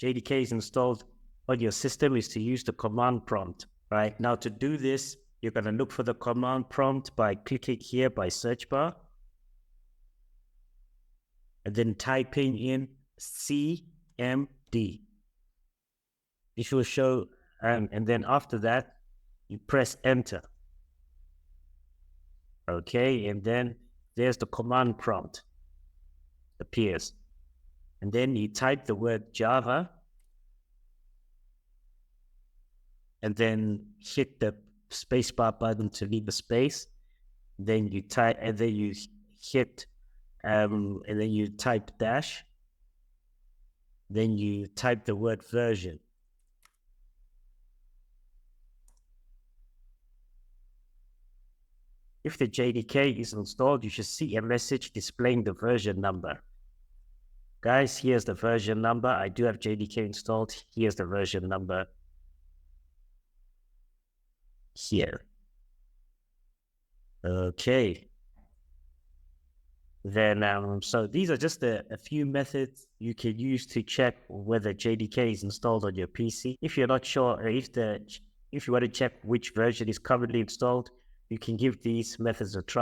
JDK is installed on your system is to use the command prompt, right? Now to do this, you're going to look for the command prompt by clicking here by search bar and then typing in CMD. This will show, and then after that, you press enter. Okay, and then there's the command prompt appears. And then you type the word Java and then hit the spacebar button to leave a space. Then you type, and then you hit, and then you type dash. Then you type the word version. If the JDK is installed, you should see a message displaying the version number. Guys, here's the version number. I do have JDK installed. Here's the version number here. Okay. Then, so these are just a few methods you can use to check whether JDK is installed on your PC. If you're not sure, if you want to check which version is currently installed, you can give these methods a try.